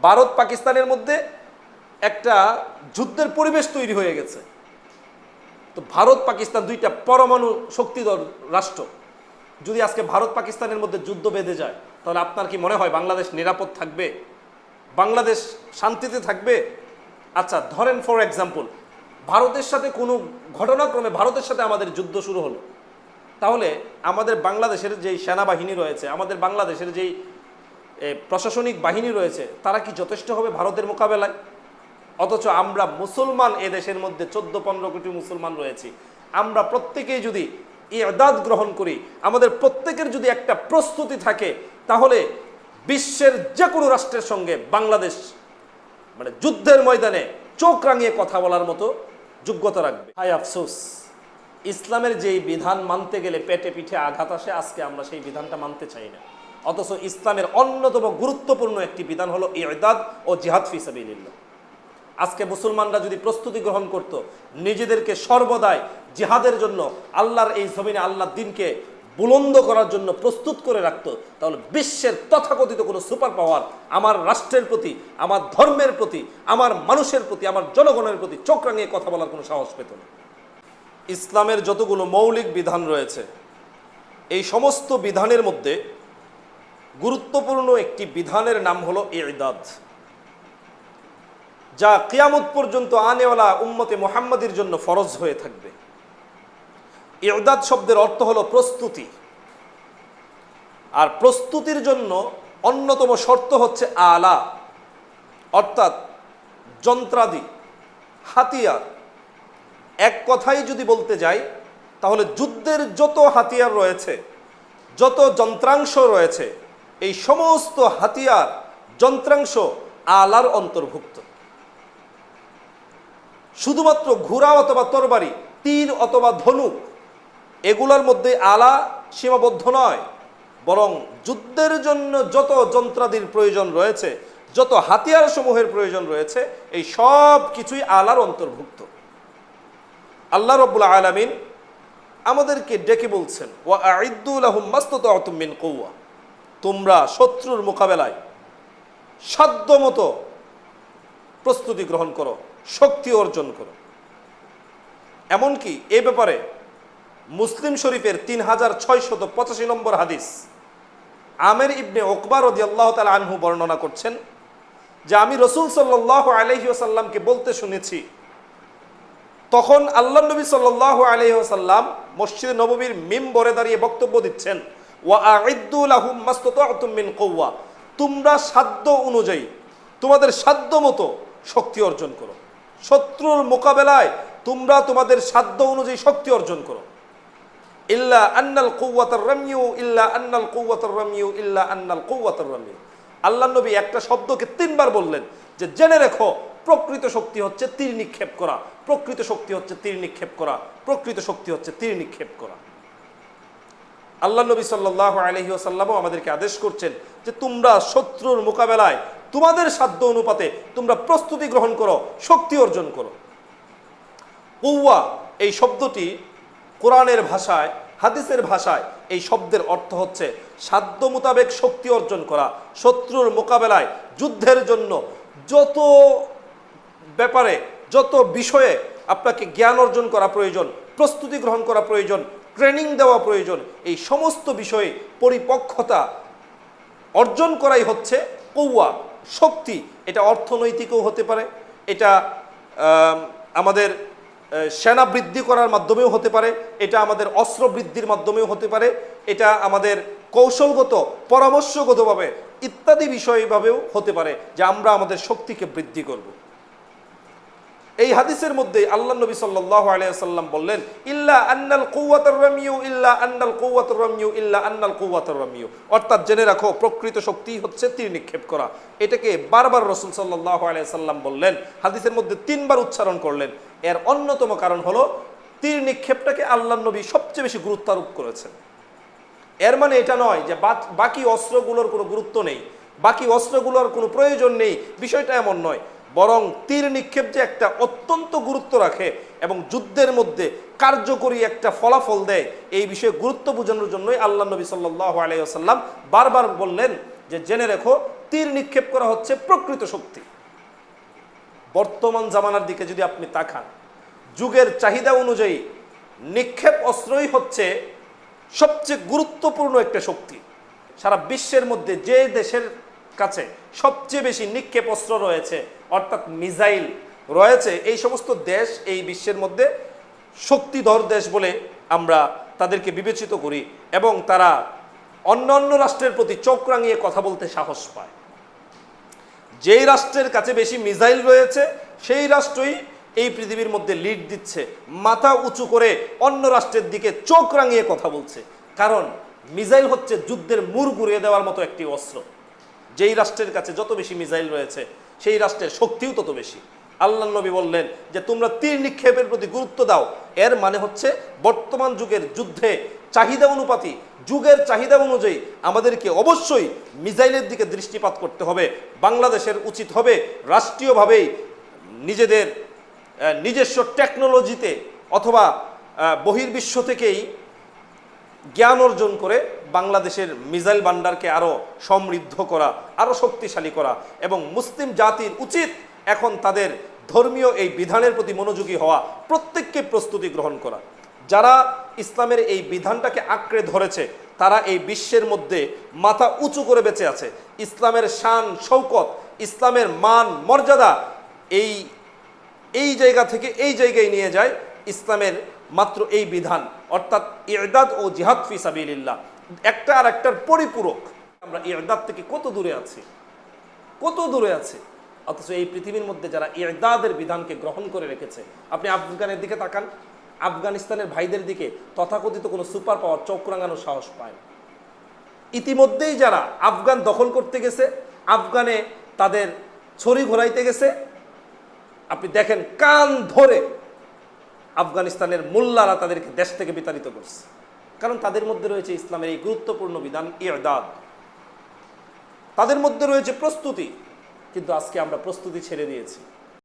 ভারত পাকিস্তানের মধ্যে একটা যুদ্ধের পরিবেশ তৈরি হয়ে গেছে। তো ভারত পাকিস্তান দুইটা পরমাণু শক্তিধর রাষ্ট্র, যদি আজকে ভারত পাকিস্তানের মধ্যে যুদ্ধ বেঁধে যায়, তাহলে আপনার কি মনে হয় বাংলাদেশ নিরাপদ থাকবে? বাংলাদেশ শান্তিতে থাকবে? আচ্ছা ধরেন ফর এক্সাম্পল ভারতের সাথে কোনো ঘটনাক্রমে ভারতের সাথে আমাদের যুদ্ধ শুরু হলো, তাহলে আমাদের বাংলাদেশের যেই সেনাবাহিনী রয়েছে, আমাদের বাংলাদেশের যেই প্রশাসনিক বাহিনী রয়েছে, তারা কি যথেষ্ট হবে ভারতের মোকাবেলায়? অথচ আমরা মুসলমান এ দেশের মধ্যে 14-15 কোটি মুসলমান রয়েছি, আমরা প্রত্যেকেই যদি ইবাদত গ্রহণ করি, আমাদের প্রত্যেকের যদি একটা প্রস্তুতি থাকে, তাহলে বিশ্বের যে কোনো রাষ্ট্রের সঙ্গে বাংলাদেশ মানে যুদ্ধের ময়দানে চোখ রাঙিয়ে কথা বলার মতো যোগ্যতা রাখবে। হায় আফসোস, ইসলামের যেই বিধান মানতে গেলে পেটে পিঠে আঘাত আসে, আজকে আমরা সেই বিধানটা মানতে চাই না। অথচ ইসলামের অন্যতম গুরুত্বপূর্ণ একটি বিধান হলো ইবাদত ও জিহাদ ফি সাবিলিল্লাহ। আজকে মুসলমানরা যদি প্রস্তুতি গ্রহণ করত, নিজেদেরকে সর্বদাই জিহাদের জন্য, আল্লাহর এই জমিনে আল্লাহর দ্বীনকে বুলন্দ করার জন্য প্রস্তুত করে রাখত, তাহলে বিশ্বের তথাকথিত কোনো সুপার পাওয়ার আমার রাষ্ট্রের প্রতি, আমার ধর্মের প্রতি, আমার মানুষের প্রতি, আমার জনগণের প্রতি চোখ রাঙিয়ে কথা বলার কোনো সাহস পেত না। ইসলামের যতগুলো মৌলিক বিধান রয়েছে, এই সমস্ত বিধানের মধ্যে গুরুত্বপূর্ণ একটি বিধানের নাম হলো ইবাদত, যা কিয়ামত পর্যন্ত আনেওয়ালা উম্মতে মুহাম্মাদির জন্য ফরজ হয়ে থাকবে। ইবাদত শব্দের অর্থ হলো প্রস্তুতি, আর প্রস্তুতির জন্য অন্যতম শর্ত হচ্ছে আলা, অর্থাৎ যন্ত্রাদি, হাতিয়ার। এক কথাই যদি বলতে যাই, তাহলে যুদ্ধের যত হাতিয়ার রয়েছে, যত যন্ত্রাংশ রয়েছে, এই সমস্ত হাতিয়ার যন্ত্রাংশ আলার অন্তর্ভুক্ত। শুধুমাত্র ঘোড়া অথবা তরবারি, তীর অথবা ধনুক, এগুলোর মধ্যে আলা সীমাবদ্ধ নয়, বরং যুদ্ধের জন্য যত যন্ত্রাদির প্রয়োজন রয়েছে, যত হাতিয়ার সমূহের প্রয়োজন রয়েছে, এই সব কিছুই আলার অন্তর্ভুক্ত। আল্লাহ রাব্বুল আলামিন আমাদেরকে ডেকে বলছেন, ওয়া আইদ্দু লাহুম মাসতাতা'তুম মিন কুওয়া, তোমরা শত্রুর মোকাবেলায় সাধ্যমতো প্রস্তুতি গ্রহণ করো, শক্তি অর্জন করো। এমনকি এ ব্যাপারে মুসলিম শরীফের 3685 নম্বর হাদিস, আমের ইবনে উকবা রাদিয়াল্লাহু তাআলা আনহু বর্ণনা করছেন যে আমি রাসূল সাল্লাল্লাহু আলাইহি ওয়াসাল্লামকে বলতে শুনেছি, তখন আল্লাহ নবী সাল্লাল্লাহু আলাইহি ওয়াসাল্লাম মসজিদে নববীর মিম্বরে দাঁড়িয়ে বক্তব্য দিচ্ছেন, ওয়া আইদ্দু লাহুম মাসতাতা'তুম মিন কুওয়া, তোমরা সাধ্য অনুযায়ী, তোমাদের সাধ্য মতো শক্তি অর্জন করো, শত্রুর মোকাবেলায় তোমরা তোমাদের সাধ্য অনুযায়ী শক্তি অর্জন করো। ইল্লা আন্নাল কুওয়াতার রামিয়ু, ইল্লা আন্নাল কুওয়াতার রামিয়ু, ইল্লা আন্নাল কুওয়াতার রামিয়ু। আল্লাহ নবী একটা শব্দকে 3 বার বললেন যে জেনে রেখো, প্রকৃত শক্তি হচ্ছে তীর নিক্ষেপ করা, প্রকৃত শক্তি হচ্ছে তীর নিক্ষেপ করা, প্রকৃত শক্তি হচ্ছে তীর নিক্ষেপ করা। আল্লাহ নবী সাল্লাল্লাহু আলাইহি ওয়াসাল্লামও আমাদেরকে আদেশ করছেন যে তোমরা শত্রুর মোকাবেলায় তোমাদের সাধ্য অনুপাতে তোমরা প্রস্তুতি গ্রহণ করো, শক্তি অর্জন করো। কুওয়া এই শব্দটি কোরআনের ভাষায়, হাদিসের ভাষায় এই শব্দের অর্থ হচ্ছে সাধ্য মোতাবেক শক্তি অর্জন করা, শত্রুর মোকাবেলায় যুদ্ধের জন্য যত ব্যাপারে, যত বিষয়ে আপনাকে জ্ঞান অর্জন করা প্রয়োজন, প্রস্তুতি গ্রহণ করা প্রয়োজন, ট্রেনিং দেওয়া প্রয়োজন, এই সমস্ত বিষয়ে পরিপক্কতা অর্জন করাই হচ্ছে কুওয়া, শক্তি। এটা অর্থনৈতিকও হতে পারে, এটা আমাদের সেনা বৃদ্ধি করার মাধ্যমেও হতে পারে, এটা আমাদের অস্ত্র বৃদ্ধির মাধ্যমেও হতে পারে, এটা আমাদের কৌশলগত, পরামর্শগতভাবে ইত্যাদি বিষয়ভাবেও হতে পারে যে আমরা আমাদের শক্তিকে বৃদ্ধি করব। এই হাদিসের মধ্যে আল্লাহ নবী সাল্লাল্লাহু আলাইহি ওয়াসাল্লাম বললেন, ইল্লা আন্নাল কুওয়াতার রামিয়ু, ইল্লা আন্নাল কুওয়াতার রামিয়ু, ইল্লা আন্নাল কুওয়াতার রামিয়ু, অর্থাৎ জেনে রাখো প্রকৃত শক্তি হচ্ছে তীর নিক্ষেপ করা। এটাকে বারবার রাসূল সাল্লাল্লাহু আলাইহি ওয়াসাল্লাম বললেন, হাদিসের মধ্যে 3 বার উচ্চারণ করলেন। এর অন্যতম কারণ হলো তীর নিক্ষেপটাকে আল্লাহ নবী সবচেয়ে বেশি গুরুত্ব আরোপ করেছেন। এর মানে এটা নয় যে বাকি অস্ত্রগুলোর কোনো গুরুত্ব নেই, বাকি অস্ত্রগুলোর কোনো প্রয়োজন নেই, বিষয়টা এমন নয়, বরং তীর নিক্ষেপ যে একটা অত্যন্ত গুরুত্ব রাখে এবং যুদ্ধের মধ্যে কার্যকরী একটা ফলাফল দেয়, এই বিষয়ে গুরুত্ব বোঝানোর জন্যই আল্লাহ নবী সাল্লাল্লাহু আলাইহি ওয়াসাল্লাম বারবার বললেন যে জেনে রেখো তীর নিক্ষেপ করা হচ্ছে প্রকৃত শক্তি। বর্তমান জামানার দিকে যদি আপনি তাকান, যুগের চাহিদা অনুযায়ী নিক্ষেপ অস্ত্রই হচ্ছে সবচেয়ে গুরুত্বপূর্ণ একটা শক্তি। সারা বিশ্বের মধ্যে যে দেশের কাছে সবচেয়ে বেশি নিক্ষেপ অস্ত্র রয়েছে, অর্থাৎ মিসাইল রয়েছে, এই সমস্ত দেশ এই বিশ্বের মধ্যে শক্তিধর দেশ বলে আমরা তাদেরকে বিবেচিত করি, এবং তারা অন্যান্য রাষ্ট্রের প্রতি চোখ রাঙিয়ে কথা বলতে সাহস পায়। যেই রাষ্ট্রের কাছে বেশি মিসাইল রয়েছে সেই রাষ্ট্রই এই পৃথিবীর মধ্যে লিড দিচ্ছে, মাথা উঁচু করে অন্য রাষ্ট্রের দিকে চোখ রাঙিয়ে কথা বলছে। কারণ মিসাইল হচ্ছে যুদ্ধের মুড় ঘুরিয়ে দেওয়ার মতো একটি অস্ত্র। যেই রাষ্ট্রের কাছে যত বেশি মিসাইল রয়েছে সেই রাষ্ট্রের শক্তিও তত বেশি। আল্লাহ নবী বললেন যে তোমরা তীর নিক্ষেপের প্রতি গুরুত্ব দাও। এর মানে হচ্ছে বর্তমান যুগের যুদ্ধে চাহিদা অনুপাতি, যুগের চাহিদা অনুযায়ী আমাদেরকে অবশ্যই মিসাইলের দিকে দৃষ্টিপাত করতে হবে। বাংলাদেশের উচিত হবে রাষ্ট্রীয়ভাবেই নিজেদের নিজস্ব টেকনোলজিতে অথবা বহির্বিশ্ব থেকেই জ্ঞান অর্জন করে বাংলাদেশের মিসাইল ভান্ডারকে আরও সমৃদ্ধ করা, আরও শক্তিশালী করা, এবং মুসলিম জাতির উচিত এখন তাদের ধর্মীয় এই বিধানের প্রতি মনোযোগী হওয়া, প্রত্যেককে প্রস্তুতি গ্রহণ করা। যারা ইসলামের এই বিধানটাকে আঁকড়ে ধরেছে তারা এই বিশ্বের মধ্যে মাথা উঁচু করে বেঁচে আছে। ইসলামের শান শৌকত, ইসলামের মান মর্যাদা এই জায়গা থেকে এই জায়গায় নিয়ে যায় ইসলামের মাত্র এই বিধান, অর্থাৎ ইরদাদ ও জিহাদ ফি সাবিলিল্লাহ, একটা আর একটার পরিপূরক। আমরা ইরদাদ থেকে কত দূরে আছি, কত দূরে আছি। অথচ এই পৃথিবীর মধ্যে যারা ইরদাদের বিধানকে গ্রহণ করে রেখেছে, আপনি আফগানের দিকে তাকান, আফগানিস্তানের ভাইদের দিকে তথাকথিত কোনো সুপার পাওয়ার চোখ রাঙানোর সাহস পায় না। ইতিমধ্যেই যারা আফগান দখল করতে গেছে, আফগানে তাদের ছড়ি ঘোরাইতে গেছে, আপনি দেখেন কান ধরে আফগানিস্তানের মোল্লারা তাদেরকে দেশ থেকে বিতাড়িত করছে। কারণ তাদের মধ্যে রয়েছে ইসলামের এই গুরুত্বপূর্ণ বিধান ইরদাদ, তাদের মধ্যে রয়েছে প্রস্তুতি। কিন্তু আজকে আমরা প্রস্তুতি ছেড়ে দিয়েছি।